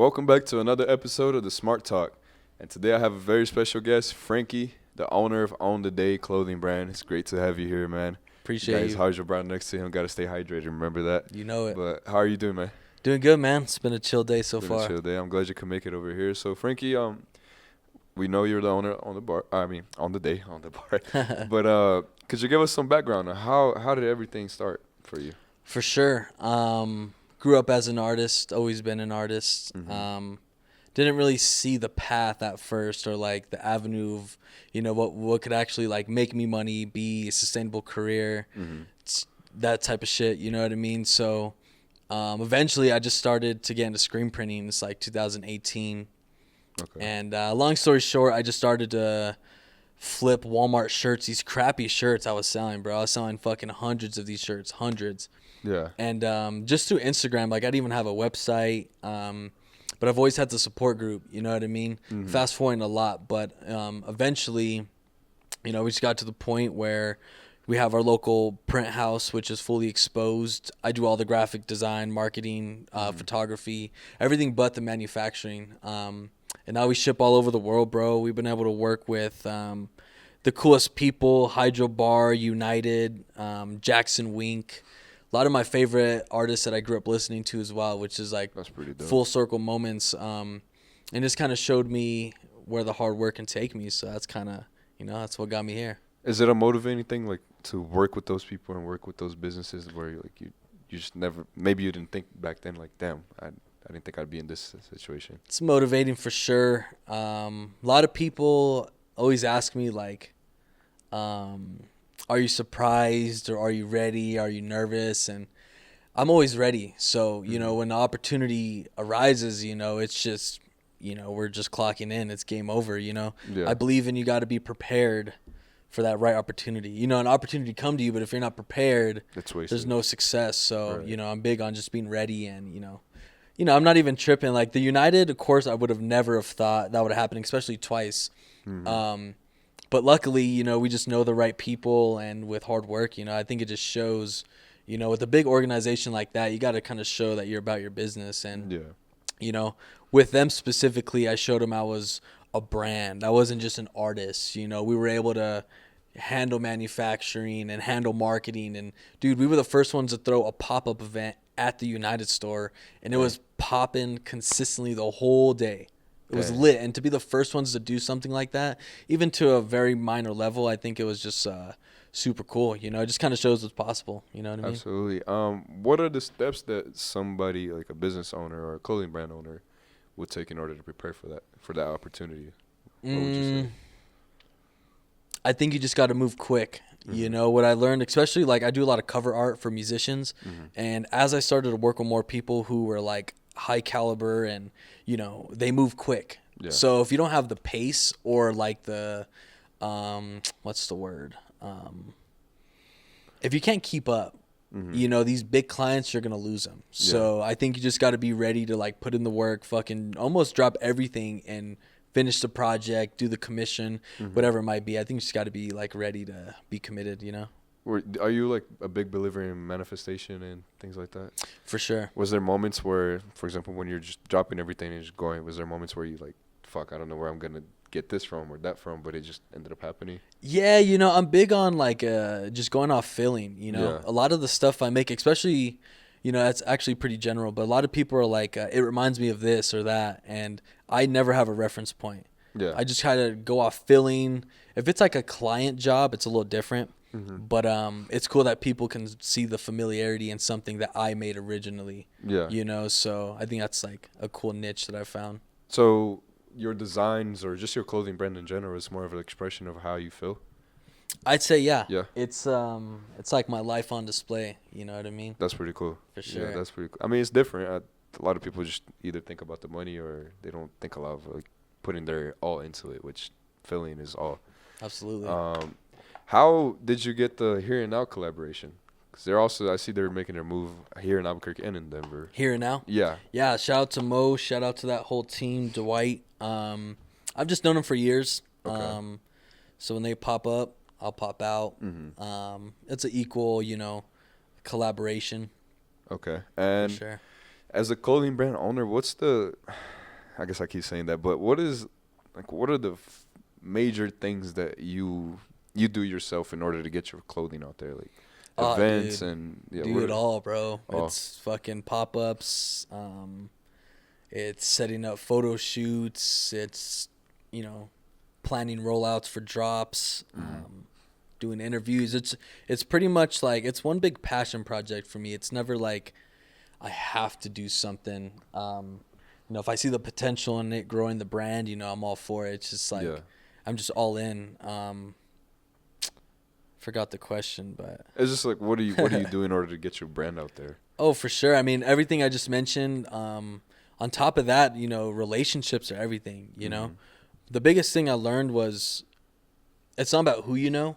Welcome back to another episode of the Smart Talk. And today I have a very special guest, Frankie, the owner of Own the Day clothing brand. It's great to have you here, man. Appreciate Guys, you. how's your brother next to him? Got to stay hydrated. Remember that. You know it. But how are you doing, man? Doing good, man. It's been a chill day so Been far. a chill day. I'm glad you could make it over here. So, Frankie, we know you're the owner on the bar. On the day on the bar. But could you give us some background on how did everything start for you? For sure. Grew up as an artist. Always been an artist. Mm-hmm. Didn't really see the path at first, or like the avenue of, what could actually like make me money, be a sustainable career, that type of shit. You know what I mean? So, eventually, I just started to get into screen printing. It's like 2018. Okay. And long story short, I just started to flip Walmart shirts, these crappy shirts I was selling, bro. I was selling fucking hundreds of these shirts, hundreds. Yeah. And just through Instagram, like I didn't even have a website, but I've always had the support group, you know what I mean? Mm-hmm. Fast forwarding a lot, but eventually, we just got to the point where we have our local print house, which is fully exposed. I do all the graphic design, marketing, photography, everything but the manufacturing. And now we ship all over the world, bro. We've been able to work with the coolest people, Hydro Bar, United, Jackson Wink. A lot of my favorite artists that I grew up listening to as well, which is like That's pretty dope. full circle moments. And this kind of showed me where the hard work can take me. So that's kind of, that's what got me here. Is it a motivating thing, like, to work with those people and work with those businesses where you just never, maybe you didn't think back then, like, damn, I didn't think I'd be in this situation. It's motivating for sure. A lot of people always ask me, like, are you surprised or are you ready? Are you nervous? And I'm always ready. So, when the opportunity arises, it's just, we're just clocking in. It's game over, Yeah. I believe in you got to be prepared for that right opportunity. An opportunity come to you, but if you're not prepared, It's wasted. there's no success. So, Right. I'm big on just being ready and, I'm not even tripping. Like the United, of course, I would have never have thought that would have happened, especially twice. Mm-hmm. But luckily, we just know the right people, and with hard work, I think it just shows, with a big organization like that, you got to kind of show that you're about your business. And, Yeah. With them specifically, I showed them I was a brand. I wasn't just an artist. We were able to handle manufacturing and handle marketing. And, dude, we were the first ones to throw a pop-up event at the United store, and it was popping consistently the whole day. It was lit, and to be the first ones to do something like that, even to a very minor level, I think it was just super cool. It just kind of shows what's possible. You know what I mean? Absolutely. What are the steps that somebody like a business owner or a clothing brand owner would take in order to prepare for that opportunity? What would you say? I think you just got to move quick. What I learned, especially like I do a lot of cover art for musicians, and as I started to work with more people who were like high caliber and they move quick. Yeah. So if you don't have the pace or like the what's the word, if you can't keep up, these big clients, you're gonna lose them. So I think you just got to be ready to like put in the work, fucking almost drop everything and finish the project, do the commission, whatever it might be. I think you just got to be like ready to be committed. Are you like a big believer in manifestation and things like that? For sure. Was there moments where, for example, when you're just dropping everything and just going, was there moments where you like, fuck, I don't know where I'm gonna get this from or that from, but it just ended up happening? Yeah, I'm big on like just going off feeling. Yeah. A lot of the stuff I make, especially, that's actually pretty general, but a lot of people are like, it reminds me of this or that, and I never have a reference point. Yeah. I just kind of go off feeling. If it's like a client job, it's a little different. But it's cool that people can see the familiarity in something that I made originally. Yeah. So I think that's like a cool niche that I found. So your designs or just your clothing brand in general is more of an expression of how you feel? I'd say yeah. Yeah. It's like my life on display. You know what I mean? That's pretty cool. For sure. Yeah, that's pretty cool. I mean, it's different. A lot of people just either think about the money or they don't think a lot of like putting their all into it, which feeling is all. Absolutely. How did you get the Here and Now collaboration? Because they're also, I see they're making their move here in Albuquerque and in Denver. Here and Now? Yeah. Yeah, shout out to Mo. Shout out to that whole team, Dwight. I've just known them for years. Okay. So when they pop up, I'll pop out. It's an equal, collaboration. Okay. And For sure. As a clothing brand owner, what's the? I guess I keep saying that, but what is like? What are the major things that you do yourself in order to get your clothing out there, like Oh, events dude, and yeah, do what it are, all, bro. oh, It's fucking pop-ups. It's setting up photo shoots. It's, you know, planning rollouts for drops. Doing interviews. It's pretty much like it's one big passion project for me. It's never like I have to do something. If I see the potential in it growing the brand, I'm all for it. It's just like yeah. I'm just all in. Forgot the question, but It's just like what do you do in order to get your brand out there? oh, for sure. I mean, everything I just mentioned. On top of that, relationships are everything. The biggest thing I learned was it's not about who you know,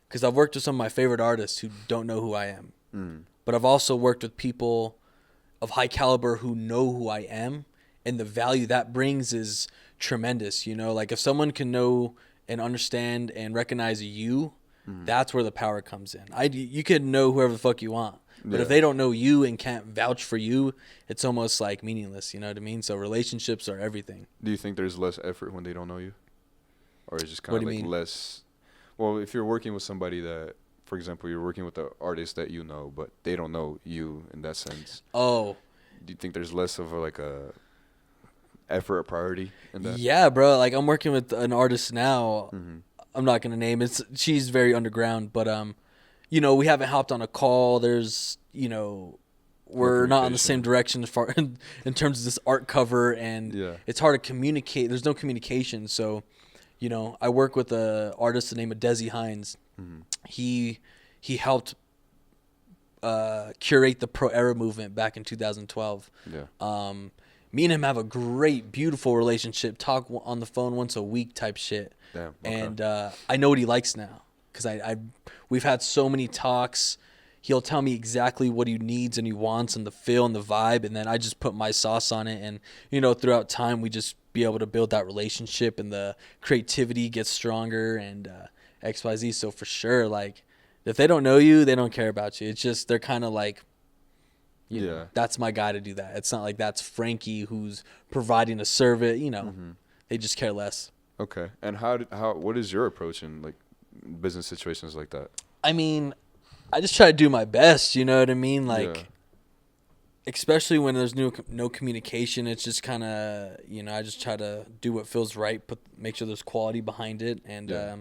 because I've worked with some of my favorite artists who don't know who I am, but I've also worked with people of high caliber who know who I am, and the value that brings is tremendous. Like if someone can know and understand and recognize you, that's where the power comes in. You can know whoever the fuck you want, but if Yeah. they don't know you and can't vouch for you, it's almost like meaningless. You know what I mean? So relationships are everything. Do you think there's less effort when they don't know you, or it's just kind What of do you like mean? less? Well, if you're working with somebody that, for example, you're working with an artist that you know, but they don't know you in that sense. Oh, Do you think there's less of like a effort or priority in that? yeah, bro. Like I'm working with an artist now. Mm-hmm. I'm not gonna name it. She's very underground, but we haven't hopped on a call. There's No we're not on the same communication. direction as far in terms of this art cover, and Yeah. it's hard to communicate. There's no communication, so I work with a artist named Desi Hines. Mm-hmm. He helped curate the pro era movement back in 2012. Yeah. Me and him have a great, beautiful relationship. Talk on the phone once a week, type shit. Damn. Okay. And I know what he likes now because we've had so many talks. He'll tell me exactly what he needs and he wants and the feel and the vibe, and then I just put my sauce on it. And throughout time, we just be able to build that relationship, and the creativity gets stronger and XYZ. So for sure, like if they don't know you, they don't care about you. It's just they're kind of like, Yeah. that's my guy to do that. It's not like that's Frankie who's providing a service. Mm-hmm. They just care less. Okay. And what is your approach in like business situations like that? I mean, I just try to do my best. You know what I mean? Like, Yeah. especially when there's no communication, it's just kind of I just try to do what feels right, make sure there's quality behind it, and Yeah.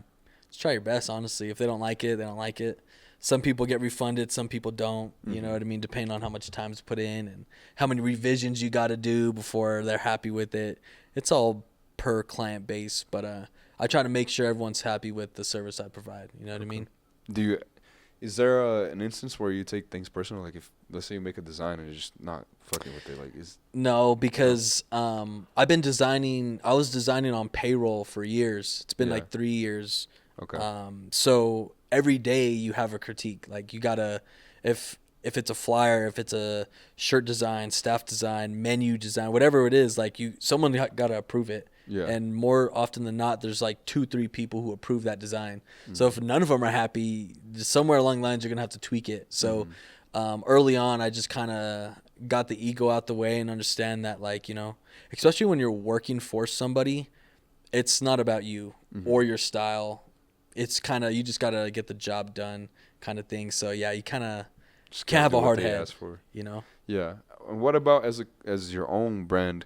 just try your best. Honestly, if they don't like it, they don't like it. Some people get refunded, some people don't. You know what I mean? Depending on how much time's put in and how many revisions you got to do before they're happy with it. It's all per client base, but I try to make sure everyone's happy with the service I provide. You know what I mean? Is there an instance where you take things personal? Like if let's say you make a design and you're just not fucking with it, like is No, because I've been designing. I was designing on payroll for years. It's been Yeah. like 3 years. okay. So every day you have a critique. Like you gotta, if it's a flyer, if it's a shirt design, staff design, menu design, whatever it is, like someone gotta approve it. Yeah. And more often than not, there's like 2-3 people who approve that design. So if none of them are happy, somewhere along the lines you're gonna have to tweak it. So early on, I just kind of got the ego out the way and understand that, like especially when you're working for somebody, it's not about you or your style. It's kind of you just gotta get the job done, kind of thing. So yeah, you kind of Just can't gotta have do a what hard they head. ask for. Yeah. And what about as your own brand?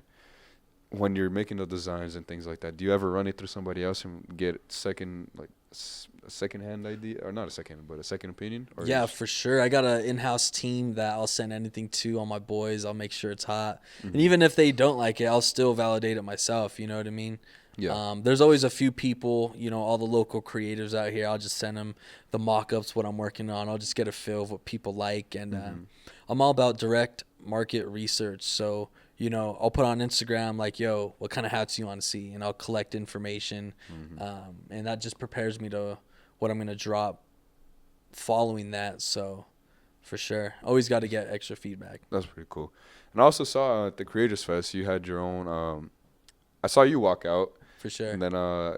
When you're making the designs and things like that, do you ever run it through somebody else and get a second hand idea, or not a second, but a second opinion? Or Yeah, for sure. I got an in-house team that I'll send anything to. All my boys, I'll make sure it's hot. And even if they don't like it, I'll still validate it myself. You know what I mean? Yeah. There's always a few people, all the local creators out here. I'll just send them the mock-ups, what I'm working on. I'll just get a feel of what people like. And I'm all about direct market research. So, I'll put on Instagram like, yo, what kind of hats you want to see? And I'll collect information. And that just prepares me to what I'm going to drop following that. So for sure, always got to get extra feedback. That's pretty cool. And I also saw at the Creators Fest you had your own. I saw you walk out. For sure. And then,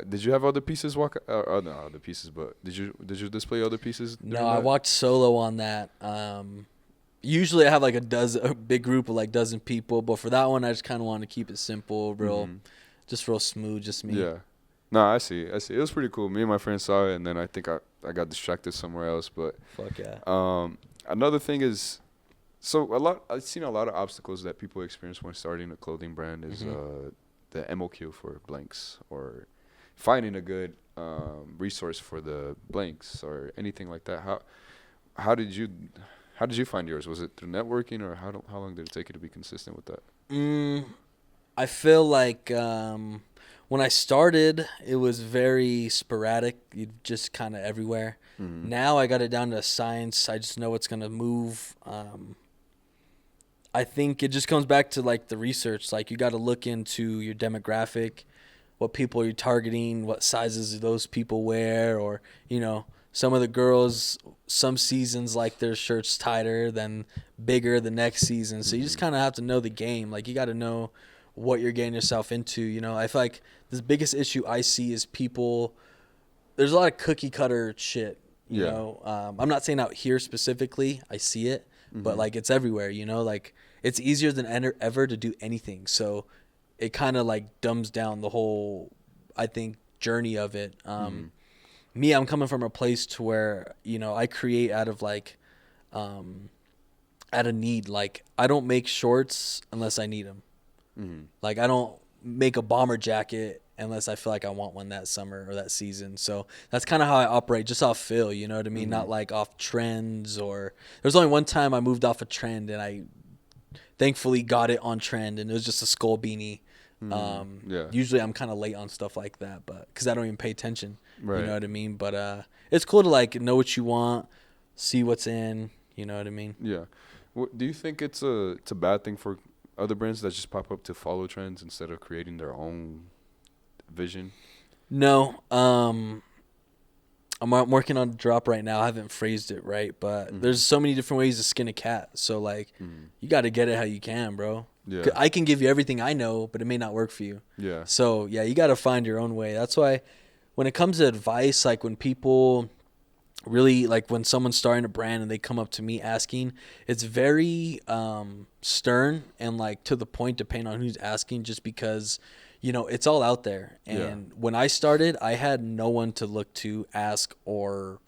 did you have other pieces walk? Not other pieces, but did you display other pieces? No, I walked solo on that. Usually I have like a big group of like dozen people, but for that one I just kind of want to keep it simple, just real smooth, just me. Yeah. No, I see. I see. It was pretty cool. Me and my friends saw it, and then I think I got distracted somewhere else. But Fuck yeah. another thing is, so I've seen a lot of obstacles that people experience when starting a clothing brand is the MOQ for blanks, or finding a good resource for the blanks or anything like that. How did you find yours? Was it through networking, or how long did it take you to be consistent with that? I feel like when I started, it was very sporadic. You just kind of everywhere. Now I got it down to science. I just know what's gonna move. I think it just comes back to like the research. Like you got to look into your demographic, what people you're targeting, what sizes those people wear, or some of the girls, some seasons like their shirts tighter than bigger the next season. So you just kind of have to know the game. Like you got to know what you're getting yourself into. I feel like the biggest issue I see is people. There's a lot of cookie cutter shit. I'm not saying out here specifically. I see it, but like it's everywhere. Like it's easier than ever to do anything. So it kind of like dumbs down the whole, I think, journey of it. Me, I'm coming from a place to where I create out of like out of need. Like I don't make shorts unless I need them. Like I don't make a bomber jacket unless I feel like I want one that summer or that season. So that's kind of how I operate, just off feel, you know what I mean? Not like off trends. Or there's only one time I moved off a trend and I thankfully got it on trend, and it was just a skull beanie. Usually I'm kind of late on stuff like that, but because I don't even pay attention. Right. You know what I mean? But it's cool to like know what you want, see what's in. You know what I mean? Yeah. Do you think it's a bad thing for other brands that just pop up to follow trends instead of creating their own vision? No. I'm working on a drop right now. I haven't phrased it right, but there's so many different ways to skin a cat. So like, you got to get it how you can, bro. Yeah. I can give you everything I know, but it may not work for you. Yeah. So yeah, you got to find your own way. That's why when it comes to advice, like when people really, like when someone's starting a brand and they come up to me asking, it's very stern and like to the point, depending on who's asking, just because it's all out there. And when I started, I had no one to look to, ask, or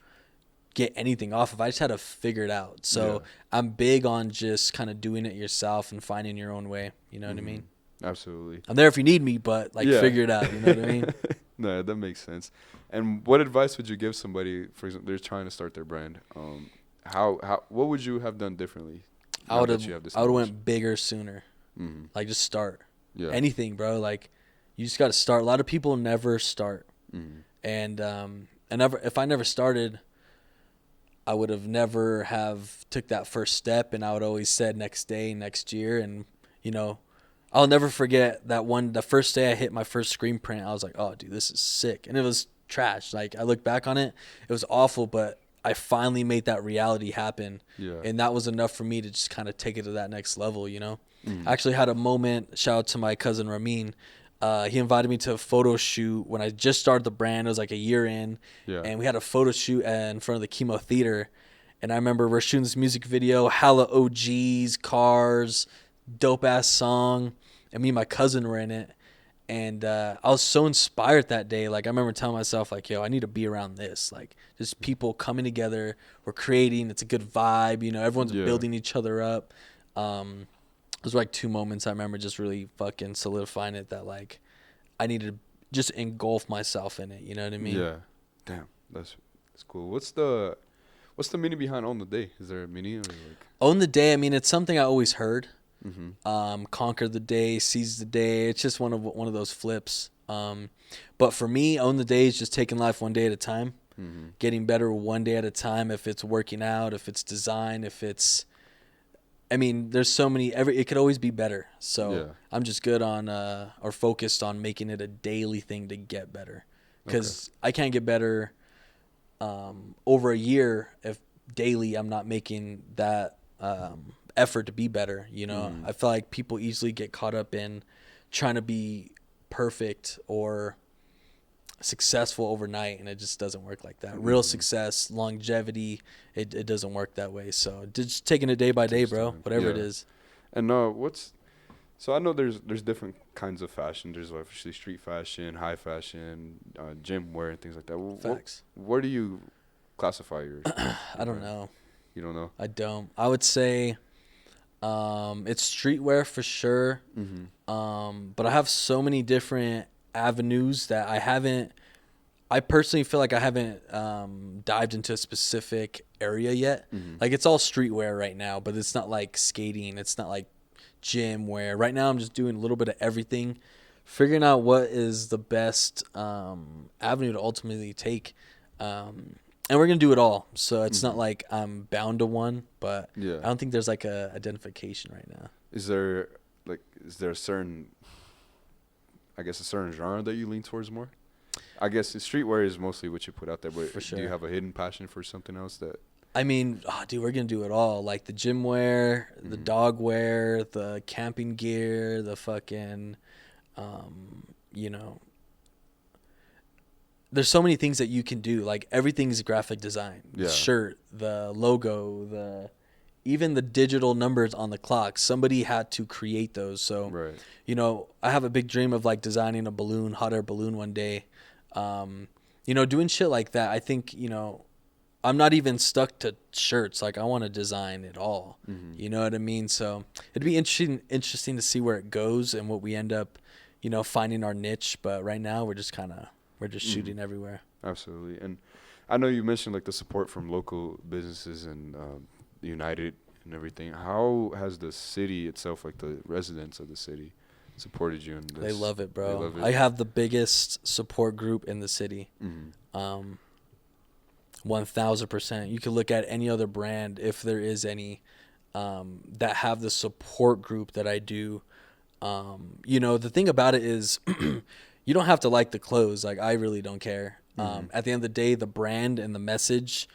get anything off of. I just had to figure it out. So I'm big on just kind of doing it yourself and finding your own way. You know what I mean? Absolutely. I'm there if you need me, but like figure it out. You know what I mean? No, that makes sense. And what advice would you give somebody, for example, they're trying to start their brand? What would you have done differently? I would have went bigger sooner. Like just start. Yeah. Anything, bro. Like you just got to start. A lot of people never start. And if I never started, I would have never have took that first step, and I would always said next day, next year. And I'll never forget the first day I hit my first screen print. I was like, oh dude, this is sick. And it was trash. Like I look back on it, it was awful, but I finally made that reality happen. Yeah. And that was enough for me to just kind of take it to that next level. I actually had a moment, shout out to my cousin Ramin. He invited me to a photo shoot when I just started the brand. It was like a year in, and we had a photo shoot in front of the Chemo Theater. And I remember we're shooting this music video, hella OGs, cars, dope ass song, and me and my cousin were in it. And I was so inspired that day. Like I remember telling myself, like, yo, I need to be around this. Like just people coming together, we're creating. It's a good vibe. Everyone's building each other up. Those were like two moments I remember just really fucking solidifying it, that like I needed to just engulf myself in it. You know what I mean? Yeah. Damn, that's cool. What's the meaning behind Own the Day? Is there a meaning? Or like? Own the Day, I mean, it's something I always heard. Conquer the day, seize the day. It's just one of those flips. But for me, Own the Day is just taking life one day at a time, getting better one day at a time. If it's working out, if it's design, if it's, I mean, there's so many. It could always be better. So I'm just good on or focused on making it a daily thing to get better, because I can't get better over a year if daily I'm not making that effort to be better. I feel like people easily get caught up in trying to be perfect, or successful overnight, and it just doesn't work like that. Real success, longevity, it doesn't work that way. So just taking it day by day, bro. Whatever it is. And so I know there's different kinds of fashion. There's obviously street fashion, high fashion, gym wear, and things like that. Facts. Where do you classify your I don't know. You don't know? I don't. I would say it's streetwear for sure. But I have so many different avenues that I personally feel like I haven't dived into a specific area yet. Like it's all streetwear right now, but it's not like skating. It's not like gym wear. Right now I'm just doing a little bit of everything, figuring out what is the best avenue to ultimately take. And we're going to do it all. So it's not like I'm bound to one, but I don't think there's like a identification right now. Is there a certain genre that you lean towards more? I guess the streetwear is mostly what you put out there, but For sure. Do you have a hidden passion for something else that? I mean, dude, we're going to do it all. Like the gym wear, the dog wear, the camping gear, the fucking, there's so many things that you can do. Like everything's graphic design. The shirt, the logo, even the digital numbers on the clock. Somebody had to create those. So, I have a big dream of like designing a balloon, hot air balloon one day. Doing shit like that. I think, I'm not even stuck to shirts. Like I want to design it all. You know what I mean? So it'd be interesting to see where it goes and what we end up, finding our niche. But right now we're just shooting everywhere. Absolutely. And I know you mentioned like the support from local businesses and United and everything. How has the city itself, like the residents of the city, supported you in this? They love it, bro. They love it. I have the biggest support group in the city. 1000%. You could look at any other brand, if there is any, that have the support group that I do. The thing about it is you don't have to like the clothes. Like I really don't care. At the end of the day, the brand and the message,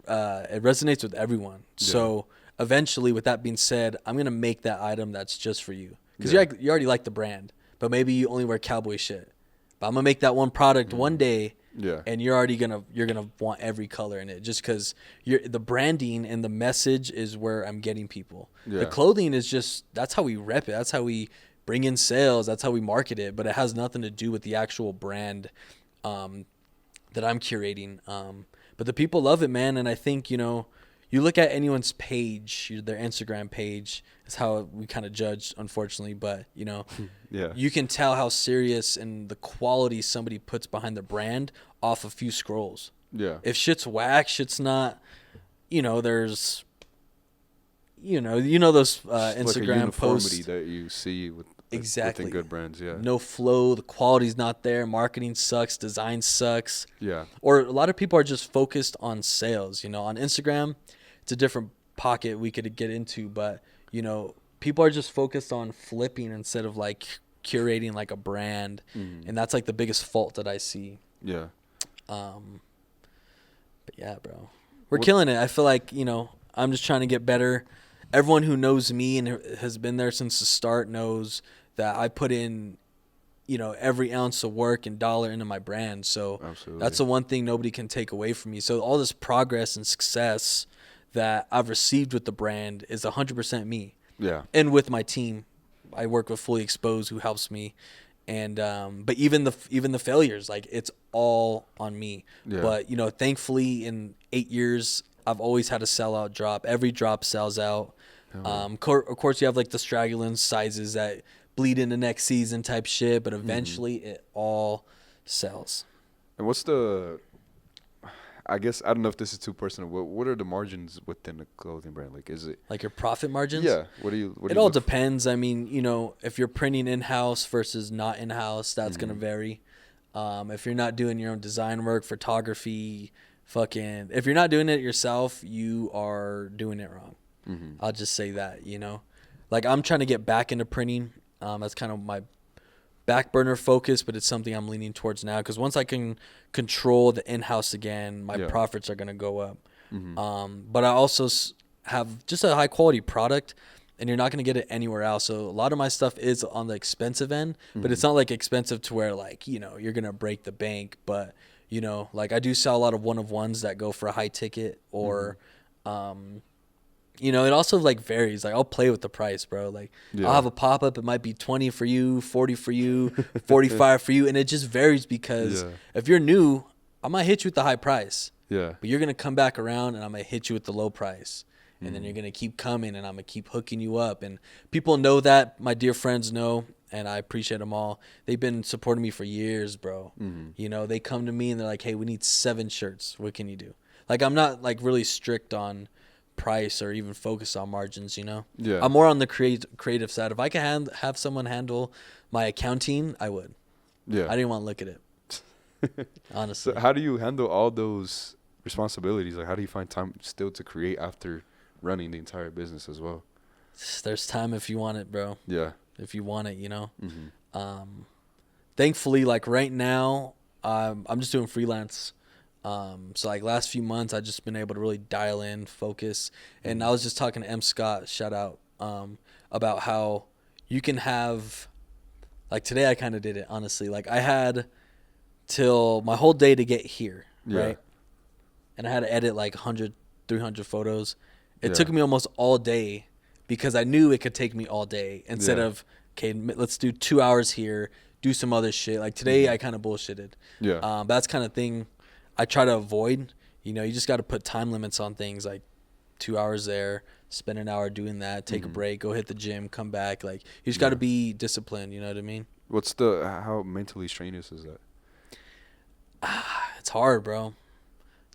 it resonates with everyone. So eventually, with that being said, I'm going to make that item that's just for you. Because you already like the brand, but maybe you only wear cowboy shit. But I'm going to make that one product one day. And you're already gonna want every color in it, just because the branding and the message is where I'm getting people. The clothing is just, that's how we rep it. That's how we bring in sales. That's how we market it. But it has nothing to do with the actual brand that I'm curating. But the people love it, man. And I think you look at anyone's page, their Instagram page, is how we kind of judge, unfortunately. But, you can tell how serious and the quality somebody puts behind the brand off a few scrolls. If shit's whack, shit's not, there's, those Instagram like a posts that you see with exactly within good brands. No flow, the quality's not there, marketing sucks, design sucks. Or a lot of people are just focused on sales. On Instagram, it's a different pocket we could get into, but people are just focused on flipping instead of like curating like a brand. And that's like the biggest fault that I see. But yeah, bro, we're killing it. I feel like I'm just trying to get better. Everyone who knows me and has been there since the start knows that I put in every ounce of work and dollar into my brand. So that's the one thing nobody can take away from me. So all this progress and success that I've received with the brand is 100% me. And with my team, I work with Fully Exposed, who helps me. And but even the failures, like it's all on me. But thankfully in 8 years, I've always had a sellout drop. Every drop sells out. Of course, you have like the straggling sizes that bleed into next season type shit, but eventually it all sells. And I guess, I don't know if this is too personal, but what are the margins within the clothing brand? Like, is it like your profit margins? It all depends. I mean, if you're printing in-house versus not in-house, that's going to vary. If you're not doing your own design work, photography, if you're not doing it yourself, you are doing it wrong. I'll just say that, like I'm trying to get back into printing. That's kind of my back burner focus, but it's something I'm leaning towards now, because once I can control the in-house again, my profits are going to go up. But I also have just a high quality product. and you're not going to get it anywhere else. So a lot of my stuff is on the expensive end, but it's not like expensive to where like, you know, you're going to break the bank. But, you know, like I do sell a lot of one-of-ones that go for a high ticket or, you know, it also like varies. Like I'll play with the price, bro. Like I'll have a pop-up. It might be 20 for you, 40 for you, 45 for you. And it just varies because if you're new, I might hit you with the high price. Yeah. But you're going to come back around and I'm going to hit you with the low price. And then you're going to keep coming and I'm going to keep hooking you up. And people know that. My dear friends know. And I appreciate them all. They've been supporting me for years, bro. You know, they come to me and they're like, hey, we need 7 shirts. What can you do? Like, I'm not like really strict on price or even focus on margins, you know? Yeah. I'm more on the creative side. If I can have someone handle my accounting, I would. Yeah. I didn't want to look at it. Honestly. So how do you handle all those responsibilities? Like, how do you find time still to create after running the entire business as well? There's time if you want it, bro. Yeah. If you want it, you know? Thankfully, like right now, I'm just doing freelance. So like last few months, I've just been able to really dial in, focus. And I was just talking to M. Scott, shout out, about how you can have, like today I kind of did it, honestly. Like I had till my whole day to get here, right? And I had to edit like 100, 300 photos. It took me almost all day because I knew it could take me all day instead of, okay, let's do 2 hours here, do some other shit. Like today I kind of bullshitted. Yeah. That's kind of thing I try to avoid. You know, you just got to put time limits on things, like 2 hours there, spend an hour doing that, take a break, go hit the gym, come back. Like you just got to be disciplined. You know what I mean? How mentally strenuous is that? It's hard, bro.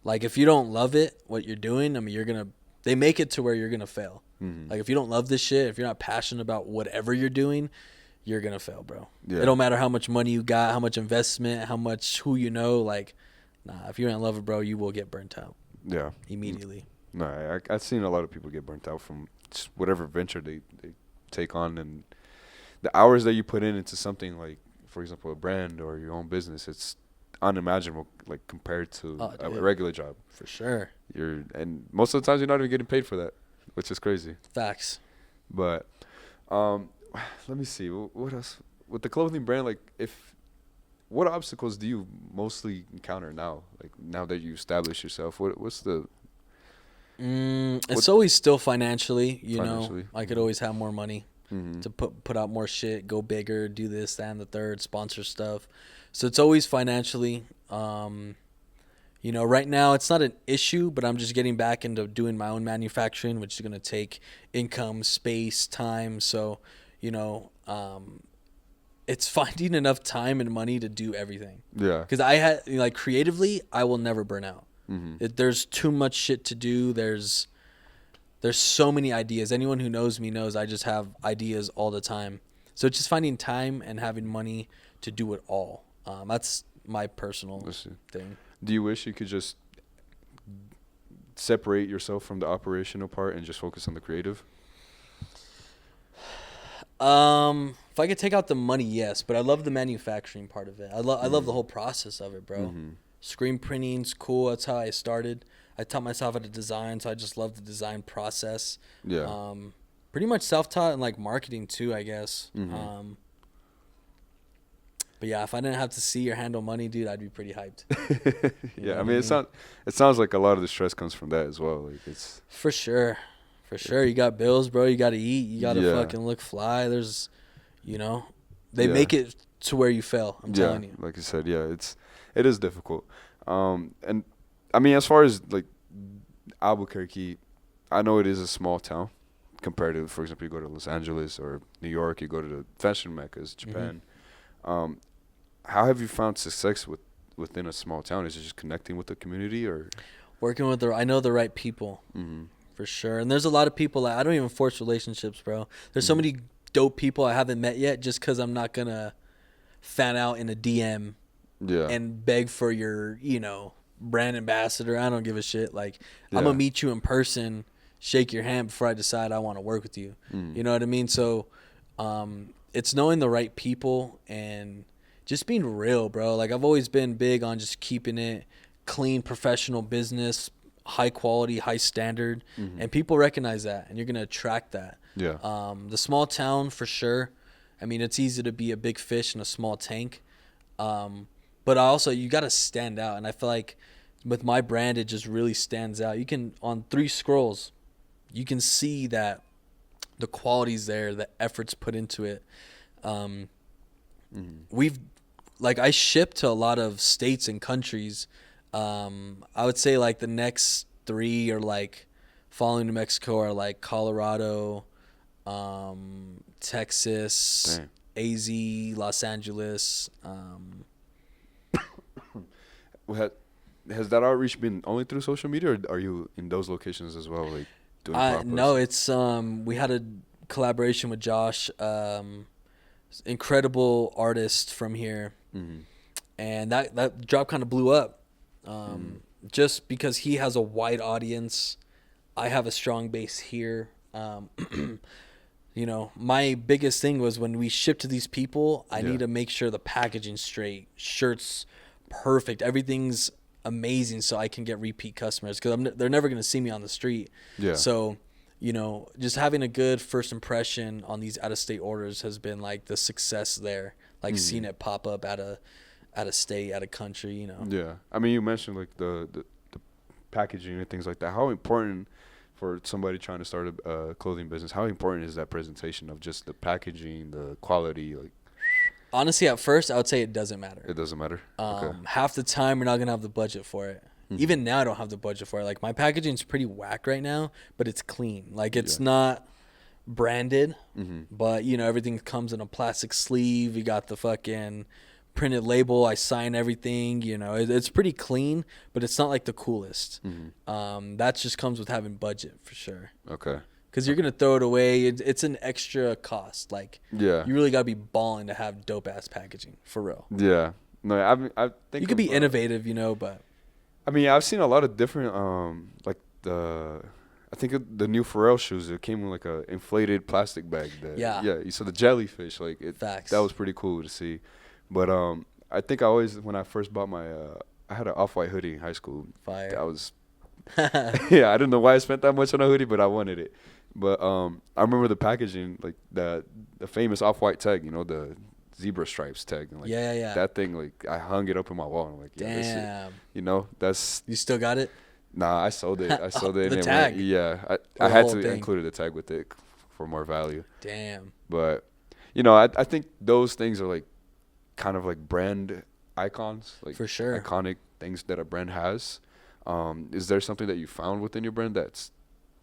Like if you don't love it, what you're doing, I mean, they make it to where you're going to fail. Like if you don't love this shit, if you're not passionate about whatever you're doing, you're going to fail, bro. It don't matter how much money you got, how much investment, who you know, like, nah, if you're in love with, bro, you will get burnt out. Yeah. Immediately. No, I've seen a lot of people get burnt out from just whatever venture they take on, and the hours that you put into something like, for example, a brand or your own business, it's unimaginable, like compared to a regular job. For sure. And most of the times you're not even getting paid for that, which is crazy. Facts. But let me see, what else with the clothing brand? Like, what obstacles do you mostly encounter now? Like now that you established yourself, what's the? It's always still financially. You know, I could always have more money to put out more shit, go bigger, do this, that, and the third, sponsor stuff. So it's always financially. You know, right now it's not an issue, but I'm just getting back into doing my own manufacturing, which is going to take income, space, time. So, you know, it's finding enough time and money to do everything. Yeah. Because like creatively, I will never burn out. There's too much shit to do. There's so many ideas. Anyone who knows me knows I just have ideas all the time. So it's just finding time and having money to do it all. That's my personal thing. Do you wish you could just separate yourself from the operational part and just focus on the creative? If I could take out the money, yes, but I love the manufacturing part of it. I love the whole process of it, bro. Screen printing's cool. That's how I started. I taught myself how to design, so I just love the design process. Yeah. Pretty much self-taught and like marketing too, I guess. But yeah, if I didn't have to see or handle money, dude, I'd be pretty hyped. Yeah, I mean, it sounds like a lot of the stress comes from that as well. Like it's for sure. You got bills, bro. You got to eat. You got to fucking look fly. There's, you know, they make it to where you fail. I'm telling you. Like you said, it is difficult. And I mean, as far as like Albuquerque, I know it is a small town compared to, for example, you go to Los Angeles or New York, you go to the fashion meccas, Japan. How have you found success within a small town? Is it just connecting with the community or working with I know the right people for sure. And there's a lot of people I don't even force relationships, bro. There's so many dope people I haven't met yet just because I'm not gonna fan out in a DM and beg for your, you know, brand ambassador. I don't give a shit. Like I'm gonna meet you in person, shake your hand before I decide I want to work with you. You know what I mean? So it's knowing the right people and just being real, bro. Like I've always been big on just keeping it clean, professional business. high quality, high standard, Mm-hmm. and people recognize that, and you're gonna attract that. Yeah. The small town for sure. I mean, it's easy to be a big fish in a small tank, but also you got to stand out, and I feel like with my brand, it just really stands out. You can on 3 scrolls, you can see that the quality's there, the efforts put into it. We've like I ship to a lot of states and countries. I would say like the next 3 are like following New Mexico are like Colorado, Texas, Damn. AZ, Los Angeles. Has that outreach been only through social media, or are you in those locations as well, like doing pop-ups? No, it's we had a collaboration with Josh, incredible artist from here, and that drop kind of blew up, just because he has a wide audience. I have a strong base here. You know, my biggest thing was when we ship to these people, I need to make sure the packaging's straight, shirts perfect, everything's amazing, so I can get repeat customers, because they're never going to see me on the street. Yeah. So, you know, just having a good first impression on these out-of-state orders has been like the success there. Like seeing it pop up at a state, at a country, you know. Yeah. I mean, you mentioned like the packaging and things like that. How important for somebody trying to start a clothing business, how important is that presentation of just the packaging, the quality? Like, honestly, at first, I would say it doesn't matter. it doesn't matter. Okay. Half the time, we're not going to have the budget for it. Even now, I don't have the budget for it. Like, my packaging's pretty whack right now, but it's clean. Like, it's not branded, but, you know, everything comes in a plastic sleeve. You got the fucking printed label. I sign everything. You know, it's pretty clean, but it's not like the coolest. That just comes with having budget for sure. Okay. Because you're gonna throw it away. It's an extra cost. Like, Yeah. you really gotta be balling to have dope ass packaging for real. Yeah. No, I think You could be innovative, you know, but I mean, I've seen a lot of different like I think the new Pharrell shoes. It came in like a inflated plastic bag. Yeah. You saw the jellyfish. Like facts. That was pretty cool to see. But I think I always, when I first bought my I had an off-white hoodie in high school. Fire. That was yeah. I didn't know why I spent that much on a hoodie, but I wanted it. But I remember the packaging, like the famous off-white tag. You know, the zebra stripes tag. And like, yeah. That thing, like I hung it up in my wall. And I'm like, yeah, Damn. you know, that's. You still got it? Nah, I sold it. I sold it. The and tag. I had whole to thing. include the tag with it for more value. Damn. But you know, I think those things are like kind of like brand icons, like For sure. iconic things that a brand has. Is there something that you found within your brand that's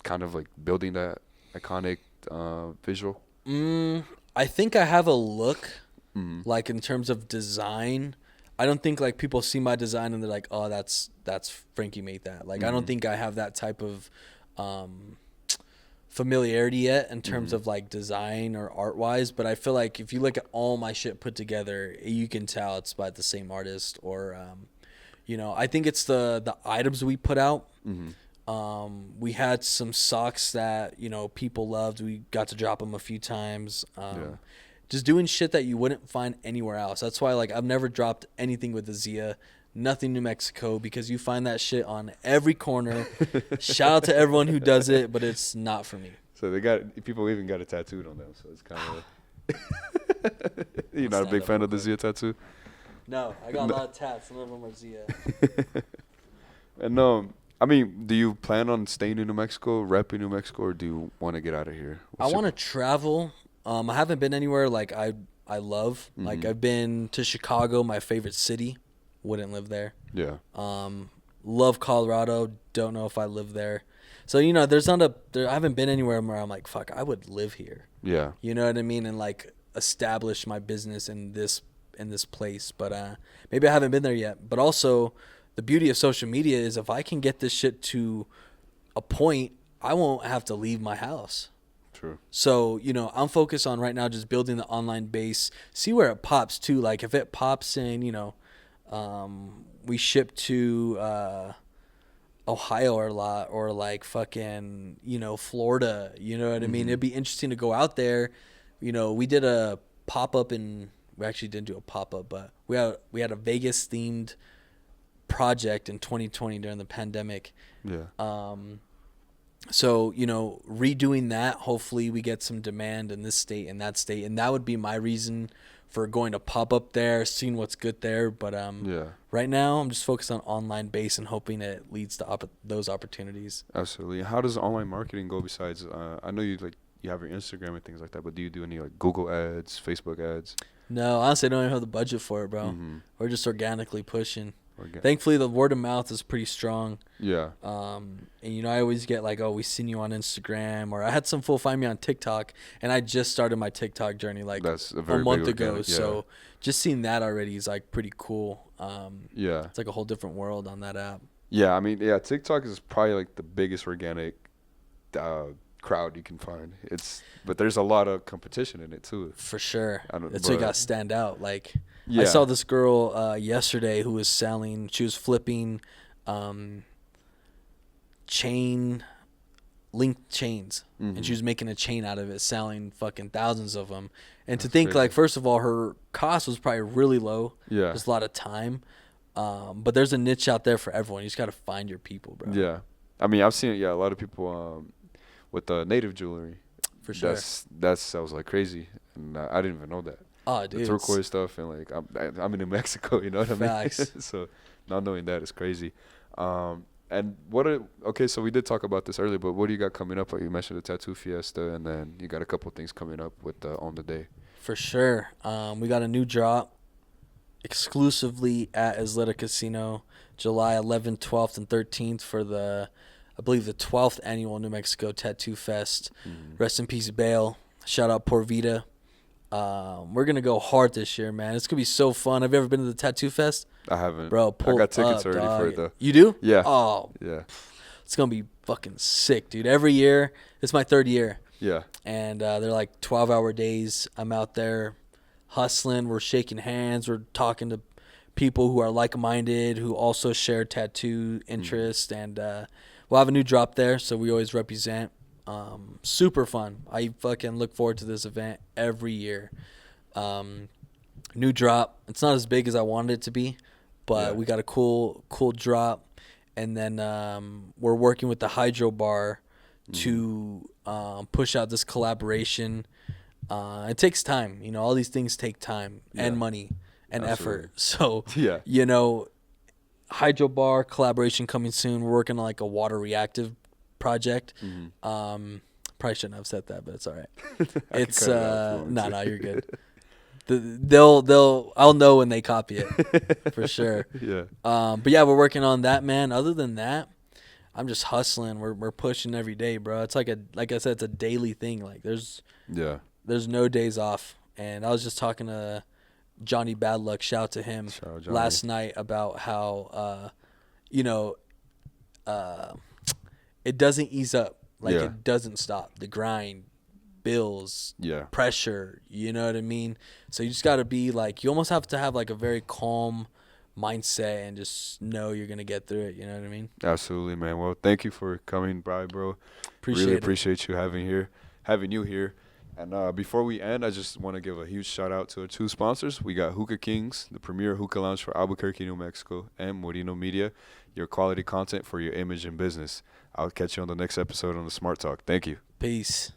kind of like building that iconic visual? I think I have a look, like in terms of design. I don't think like people see my design and they're like, oh, that's Frankie made that. Like, I don't think I have that type of familiarity yet in terms of like design or art wise. But I feel like if you look at all my shit put together, you can tell it's by the same artist. Or, you know, I think it's the items we put out. We had some socks that, you know, people loved. We got to drop them a few times. Just doing shit that you wouldn't find anywhere else. That's why, like, I've never dropped anything with the Zia, nothing New Mexico, because you find that shit on every corner. Shout out to everyone who does it, but it's not for me. So people even got it tattooed on them. So it's kind of. You're not a big fan of the Zia tattoo? No, I got a lot of tats. None of them are Zia. And I mean, do you plan on staying in New Mexico, repping New Mexico, or do you want to get out of here? I want to travel. I haven't been anywhere like I love. Like, I've been to Chicago, my favorite city. Wouldn't live there. Yeah. Love Colorado. Don't know if I live there. So, you know, I haven't been anywhere where I'm like, fuck, I would live here. Yeah. You know what I mean? And like establish my business in this place. But maybe I haven't been there yet. But also, the beauty of social media is if I can get this shit to a point, I won't have to leave my house. True. So, you know, I'm focused on right now just building the online base, see where it pops too. Like, if it pops in, you know, we ship to Ohio a lot, or like fucking, you know, Florida, you know what I mean? It'd be interesting to go out there. You know, we did a pop-up we actually didn't do a pop-up, but we had a Vegas themed project in 2020 during the pandemic. Yeah. So, redoing that, hopefully we get some demand in this state and that state. And that would be my reason for going to pop up there, seeing what's good there. But Yeah. right now, I'm just focused on online base and hoping it leads to those opportunities. Absolutely. How does online marketing go besides, I know you have your Instagram and things like that, but do you do any like Google ads, Facebook ads? No, honestly, I don't even have the budget for it, bro. Mm-hmm. We're just organically pushing. Thankfully, the word of mouth is pretty strong. Yeah. And I always get like, oh, we seen you on Instagram, or I had some fool find me on TikTok, and I just started my TikTok journey like That's a month ago. organic, yeah. So just seeing that already is like pretty cool. Yeah. It's like a whole different world on that app. Yeah, I mean, yeah, TikTok is probably like the biggest organic crowd you can find. But there's a lot of competition in it too. For sure. That's So you got to stand out. Like, yeah. I saw this girl yesterday who was she was flipping linked chains, and she was making a chain out of it, selling fucking thousands of them. And to think, like, first of all, her cost was probably really low. Yeah. Just a lot of time. But there's a niche out there for everyone. You just got to find your people, bro. Yeah. I mean, I've seen a lot of people with native jewelry. For sure. That sells like crazy, and I didn't even know that. Oh, dude. The turquoise stuff, and like I'm in New Mexico, you know what I mean? So not knowing that is crazy. And so we did talk about this earlier, but what do you got coming up? Like you mentioned the tattoo fiesta, and then you got a couple things coming up with on the day. For sure. We got a new drop exclusively at Isleta Casino, July 11th, 12th, and 13th for I believe the 12th annual New Mexico Tattoo Fest. Rest in peace, Bale. Shout out Por Vida. We're going to go hard this year, man. It's going to be so fun. Have you ever been to the Tattoo Fest? I haven't. Bro, I got tickets already for it, though. You do? Yeah. Oh. Yeah. It's going to be fucking sick, dude. Every year. It's my third year. Yeah. And they're like 12-hour days. I'm out there hustling. We're shaking hands. We're talking to people who are like-minded, who also share tattoo interest. And we'll have a new drop there, so we always represent. Super fun. I fucking look forward to this event every year. New drop. It's not as big as I wanted it to be, but we got a cool drop. And then we're working with the Hydro Bar to push out this collaboration. It takes time. All these things take time and money and effort. So, Hydro Bar collaboration coming soon. We're working on like a water reactive project. Probably shouldn't have said that, but it's all right. It's no, you're good. I'll know when they copy it for sure. Yeah. But yeah, we're working on that, man. Other than that, I'm just hustling. We're pushing every day, bro. It's like I said, it's a daily thing. Like there's no days off. And I was just talking to Johnny Badluck, shout out to him, last night about how it doesn't ease up. Like it doesn't stop. The grind, bills, pressure, you know what I mean? So you just got to be like, you almost have to have like a very calm mindset and just know you're going to get through it, you know what I mean? Absolutely, man. Well, thank you for coming by, bro. Appreciate you having you here. And before we end, I just want to give a huge shout out to our two sponsors. We got Hookah Kings, the premier hookah lounge for Albuquerque, New Mexico, and Moreno Media, your quality content for your image and business. I'll catch you on the next episode on the Smart Talk. Thank you. Peace.